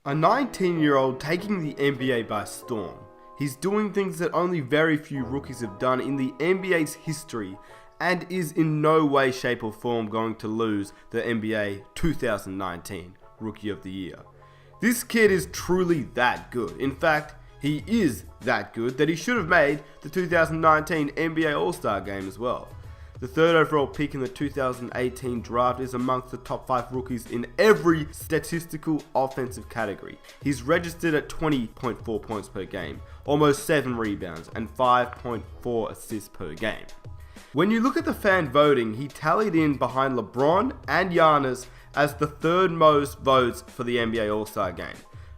A 19-year-old taking the NBA by storm. He's doing things that only very few rookies have done in the NBA's history and is in no way, shape or form going to lose the NBA 2019 Rookie of the Year. This kid is truly that good. In fact, he is that good that he should have made the 2019 NBA All-Star Game as well. The third overall pick in the 2018 draft is amongst the top 5 rookies in every statistical offensive category. He's registered at 20.4 points per game, almost 7 rebounds, and 5.4 assists per game. When you look at the fan voting, he tallied in behind LeBron and Giannis as the third most votes for the NBA All-Star Game.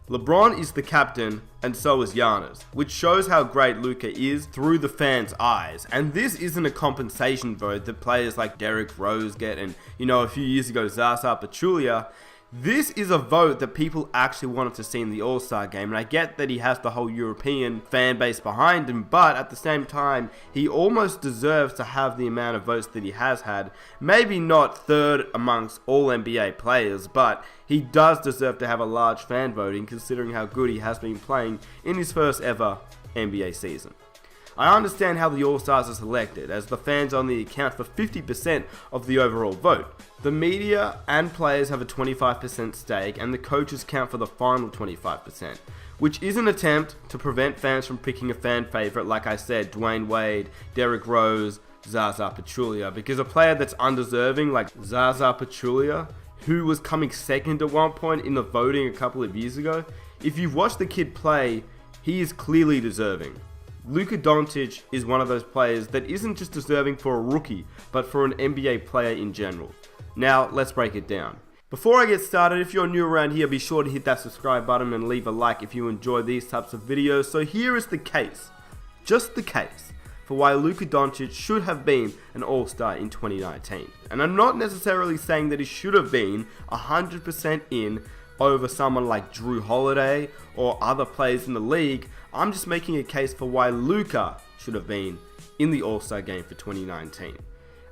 LeBron is the captain, and so is Giannis, which shows how great Luka is through the fans' eyes. And this isn't a compensation vote that players like Derrick Rose get and, a few years ago Zaza Pachulia. This is a vote that people actually wanted to see in the All-Star Game, and I get that he has the whole European fan base behind him, but at the same time, he almost deserves to have the amount of votes that he has had. Maybe not third amongst all NBA players, but he does deserve to have a large fan voting considering how good he has been playing in his first ever NBA season. I understand how the All-Stars are selected, as the fans only account for 50% of the overall vote. The media and players have a 25% stake, and the coaches count for the final 25%, which is an attempt to prevent fans from picking a fan favorite, like I said, Dwayne Wade, Derrick Rose, Zaza Pachulia, because a player that's undeserving, like Zaza Pachulia, who was coming second at one point in the voting a couple of years ago, if you've watched the kid play, he is clearly deserving. Luka Doncic is one of those players that isn't just deserving for a rookie, but for an NBA player in general. Now, let's break it down. Before I get started, if you're new around here, be sure to hit that subscribe button and leave a like if you enjoy these types of videos. So here is the case, just the case, for why Luka Doncic should have been an All-Star in 2019. And I'm not necessarily saying that he should have been 100% in over someone like Drew Holiday or other players in the league. I'm just making a case for why Luka should have been in the All-Star Game for 2019.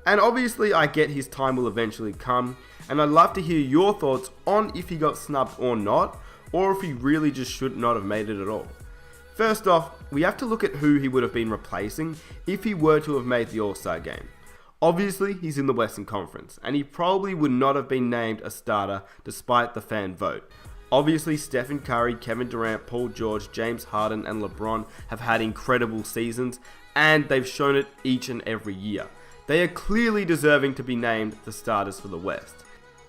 And obviously I get his time will eventually come, and I'd love to hear your thoughts on if he got snubbed or not, or if he really just should not have made it at all. First off, we have to look at who he would have been replacing if he were to have made the All-Star Game. Obviously, he's in the Western Conference, and he probably would not have been named a starter despite the fan vote. Obviously, Stephen Curry, Kevin Durant, Paul George, James Harden, and LeBron have had incredible seasons, and they've shown it each and every year. They are clearly deserving to be named the starters for the West.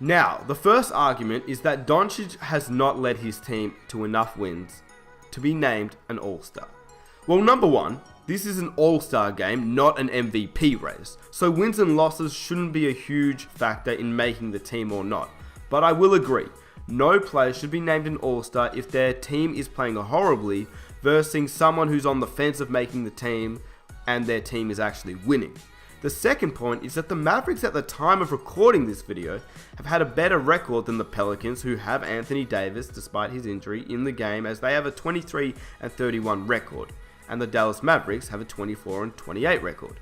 Now, the first argument is that Doncic has not led his team to enough wins to be named an All-Star. Well, number one, this is an All-Star game, not an MVP race, so wins and losses shouldn't be a huge factor in making the team or not. But I will agree, no player should be named an All-Star if their team is playing horribly versus someone who's on the fence of making the team and their team is actually winning. The second point is that the Mavericks at the time of recording this video have had a better record than the Pelicans, who have Anthony Davis despite his injury in the game, as they have a 23-31 record, and the Dallas Mavericks have a 24-28 record,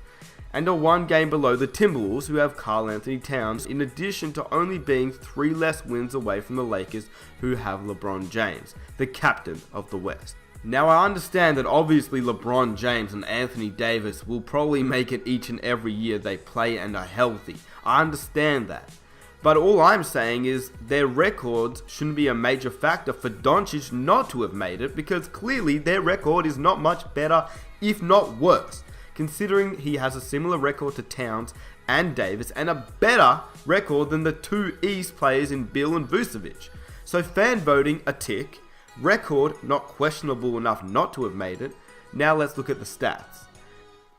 and are one game below the Timberwolves, who have Karl Anthony Towns, in addition to only being 3 less wins away from the Lakers, who have LeBron James, the captain of the West. Now, I understand that obviously LeBron James and Anthony Davis will probably make it each and every year they play and are healthy. I understand that. But all I'm saying is their records shouldn't be a major factor for Doncic not to have made it, because clearly their record is not much better, if not worse, considering he has a similar record to Towns and Davis and a better record than the 2 East players in Bill and Vucevic. So fan voting, a tick. Record, not questionable enough not to have made it. Now let's look at the stats.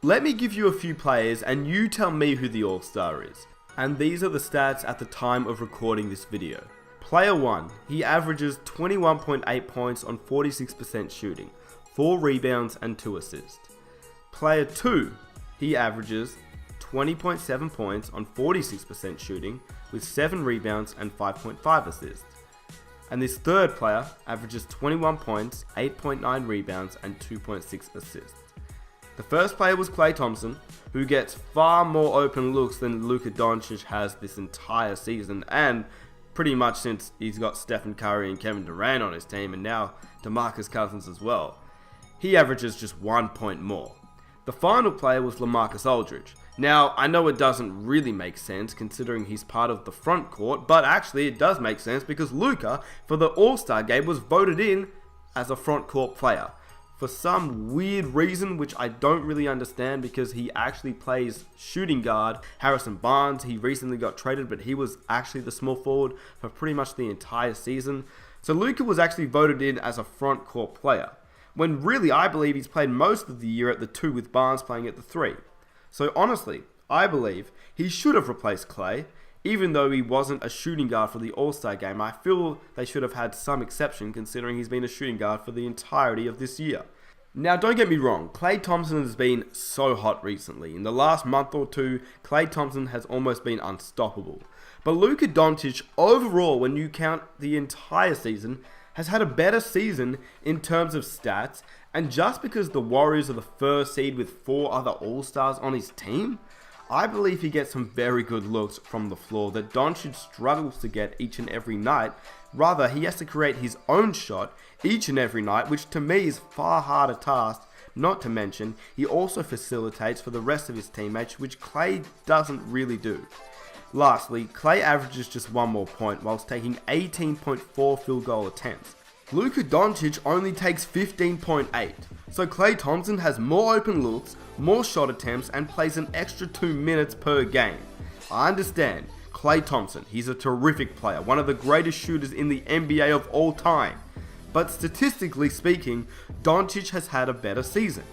Let me give you a few players and you tell me who the All-Star is. And these are the stats at the time of recording this video. Player 1, he averages 21.8 points on 46% shooting, 4 rebounds and 2 assists. Player 2, he averages 20.7 points on 46% shooting, with 7 rebounds and 5.5 assists. And this third player averages 21 points, 8.9 rebounds, and 2.6 assists. The first player was Klay Thompson, who gets far more open looks than Luka Doncic has this entire season, and pretty much since he's got Stephen Curry and Kevin Durant on his team, and now DeMarcus Cousins as well. He averages just 1 point more. The final player was LaMarcus Aldridge. Now, I know it doesn't really make sense considering he's part of the front court, but actually it does make sense because Luka, for the All-Star game, was voted in as a front court player. For some weird reason, which I don't really understand because he actually plays shooting guard. Harrison Barnes, he recently got traded, but he was actually the small forward for pretty much the entire season. So Luka was actually voted in as a front court player, when really I believe he's played most of the year at the 2 with Barnes playing at the 3. So honestly, I believe he should have replaced Klay. Even though he wasn't a shooting guard for the All-Star game, I feel they should have had some exception considering he's been a shooting guard for the entirety of this year. Now, don't get me wrong, Klay Thompson has been so hot recently. In the last month or two, Klay Thompson has almost been unstoppable. But Luka Doncic, overall, when you count the entire season, has had a better season in terms of stats, and just because the Warriors are the first seed with 4 other All-Stars on his team, I believe he gets some very good looks from the floor that Doncic struggles to get each and every night. Rather, he has to create his own shot each and every night, which to me is far harder task. Not to mention, he also facilitates for the rest of his teammates, which Klay doesn't really do. Lastly, Klay averages just 1 more point whilst taking 18.4 field goal attempts. Luka Doncic only takes 15.8, so Klay Thompson has more open looks, more shot attempts, and plays an extra 2 minutes per game. I understand, Klay Thompson, he's a terrific player, one of the greatest shooters in the NBA of all time. But statistically speaking, Doncic has had a better season.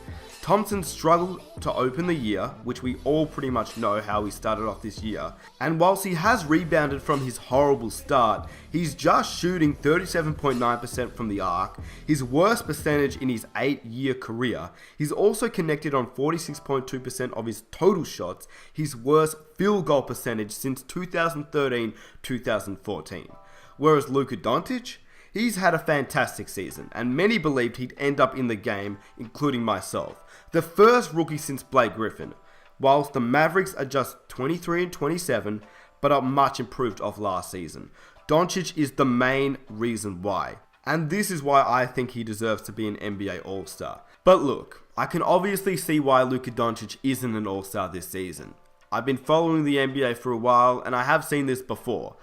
Thompson struggled to open the year, which we all pretty much know how he started off this year, and whilst he has rebounded from his horrible start, he's just shooting 37.9% from the arc, his worst percentage in his 8-year career. He's also connected on 46.2% of his total shots, his worst field goal percentage since 2013-2014. Whereas Luka Doncic, he's had a fantastic season, and many believed he'd end up in the game, including myself. The first rookie since Blake Griffin, whilst the Mavericks are just 23 and 27, but are much improved off last season. Doncic is the main reason why, and this is why I think he deserves to be an NBA All-Star. But look, I can obviously see why Luka Doncic isn't an All-Star this season. I've been following the NBA for a while, and I have seen this before.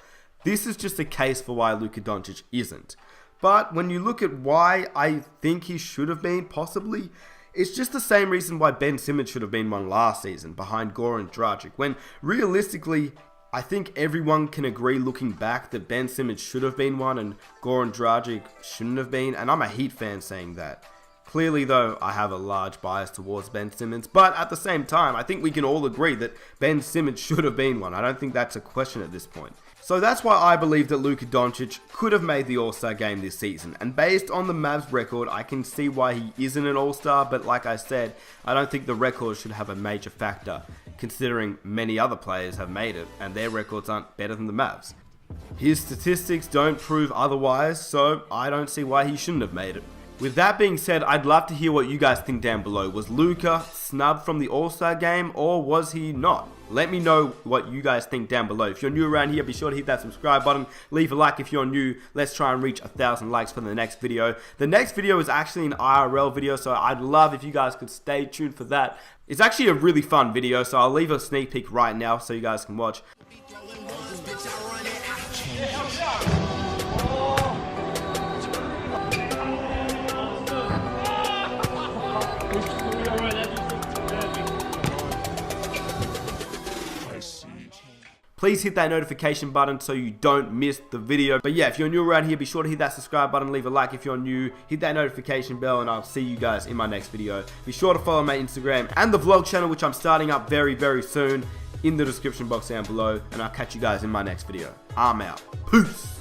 This is just a case for why Luka Doncic isn't. But when you look at why I think he should have been, possibly, it's just the same reason why Ben Simmons should have been one last season, behind Goran Dragic, when realistically, I think everyone can agree looking back that Ben Simmons should have been one and Goran Dragic shouldn't have been, and I'm a Heat fan saying that. Clearly though, I have a large bias towards Ben Simmons, but at the same time, I think we can all agree that Ben Simmons should have been one. I don't think that's a question at this point. So that's why I believe that Luka Doncic could have made the All-Star game this season, and based on the Mavs record, I can see why he isn't an All-Star, but like I said, I don't think the record should have a major factor, considering many other players have made it, and their records aren't better than the Mavs. His statistics don't prove otherwise, so I don't see why he shouldn't have made it. With that being said, I'd love to hear what you guys think down below. Was Luka snubbed from the All-Star game, or was he not? Let me know what you guys think down below. If you're new around here, be sure to hit that subscribe button. Leave a like if you're new. Let's try and reach 1,000 likes for the next video. The next video is actually an IRL video, so I'd love if you guys could stay tuned for that. It's actually a really fun video, so I'll leave a sneak peek right now so you guys can watch. Please hit that notification button so you don't miss the video. But yeah, if you're new around here, be sure to hit that subscribe button, leave a like if you're new, hit that notification bell, and I'll see you guys in my next video. Be sure to follow my Instagram and the vlog channel, which I'm starting up very, very soon, in the description box down below, and I'll catch you guys in my next video. I'm out. Peace!